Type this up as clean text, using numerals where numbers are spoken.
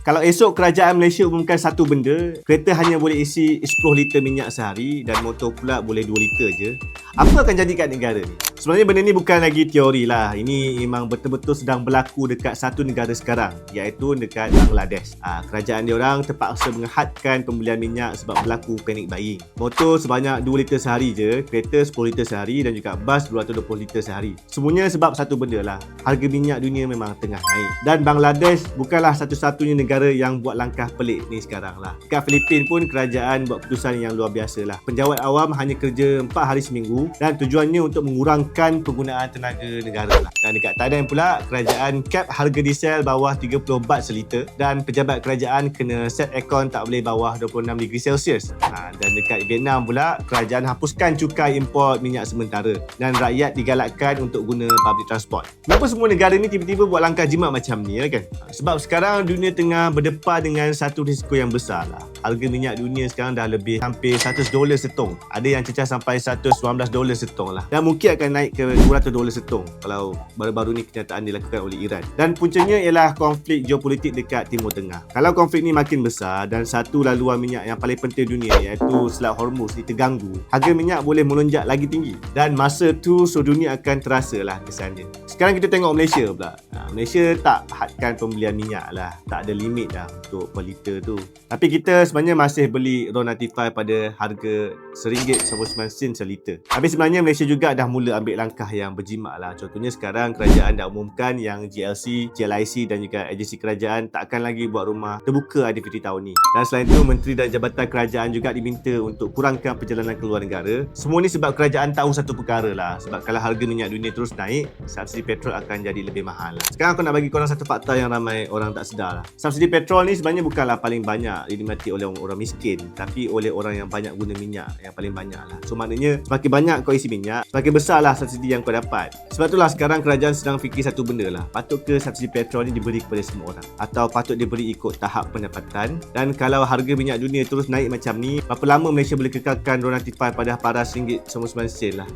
Kalau esok kerajaan Malaysia umumkan satu benda, kereta hanya boleh isi 10 liter minyak sehari dan motor pula boleh 2 liter je, apa akan jadi kat negara ni? Sebenarnya benda ni bukan lagi teori lah. Ini memang betul-betul sedang berlaku dekat satu negara sekarang, iaitu dekat Bangladesh. Kerajaan diorang terpaksa menghadkan pembelian minyak sebab berlaku panic buying. Motor sebanyak 2 liter sehari je, kereta 10 liter sehari dan juga bas 220 liter sehari. Semuanya sebab satu benda lah, harga minyak dunia memang tengah naik. Dan Bangladesh bukanlah satu-satunya negara yang buat langkah pelik ni sekarang lah. Dekat Filipin pun kerajaan buat keputusan yang luar biasa lah. Penjawat awam hanya kerja 4 hari seminggu dan tujuannya untuk mengurangkan penggunaan tenaga negara lah. Dan dekat Thailand pula, kerajaan cap harga diesel bawah 30 baht seliter dan pejabat kerajaan kena set aircon tak boleh bawah 26 degree Celsius. Dan dekat Vietnam pula, kerajaan hapuskan cukai import minyak sementara dan rakyat digalakkan untuk guna public transport. Kenapa semua negara ni tiba-tiba buat langkah jimat macam ni kan? Sebab sekarang dunia tengah berdepan dengan satu risiko yang besar lah. Harga minyak dunia sekarang dah lebih hampir $100 setong. Ada yang cecah sampai $119 setong lah. Dan mungkin akan naik ke $200 setong kalau baru-baru ni kenyataan dilakukan oleh Iran. Dan puncanya ialah konflik geopolitik dekat Timur Tengah. Kalau konflik ni makin besar dan satu laluan minyak yang paling penting dunia iaitu Selat Hormuz ni terganggu, harga minyak boleh melonjak lagi tinggi. Dan masa tu seluruh dunia akan terasa lah kesannya. Sekarang kita tengok Malaysia pula. Malaysia tak hadkan pembelian minyak lah. Tak ada limit dah untuk per liter tu. Tapi kita sebenarnya masih beli raw 95 pada harga RM1.99 seliter. Tapi sebenarnya Malaysia juga dah mula ambil langkah yang berjimat lah. Contohnya sekarang kerajaan dah umumkan yang GLC, GLIC dan juga agensi kerajaan tak akan lagi buat rumah terbuka aktiviti tahun ni. Dan selain tu, menteri dan jabatan kerajaan juga diminta untuk kurangkan perjalanan keluar negara. Semua ni sebab kerajaan tahu satu perkara lah. Sebab kalau harga minyak dunia terus naik, subsidi petrol akan jadi lebih mahal lah. Sekarang aku nak bagi korang satu fakta yang ramai orang tak sedar lah. Subsidi petrol ni sebenarnya bukanlah paling banyak dinikmati oleh orang miskin, tapi oleh orang yang banyak guna minyak yang paling banyak lah. So maknanya semakin banyak kau isi minyak, semakin besar lah subsidi yang kau dapat. Sebab itulah sekarang kerajaan sedang fikir satu benda lah. Patut ke subsidi petrol ni diberi kepada semua orang? Atau patut diberi ikut tahap pendapatan? Dan kalau harga minyak dunia terus naik macam ni, berapa lama Malaysia boleh kekalkan RON 95 pada paras RM1.99 lah?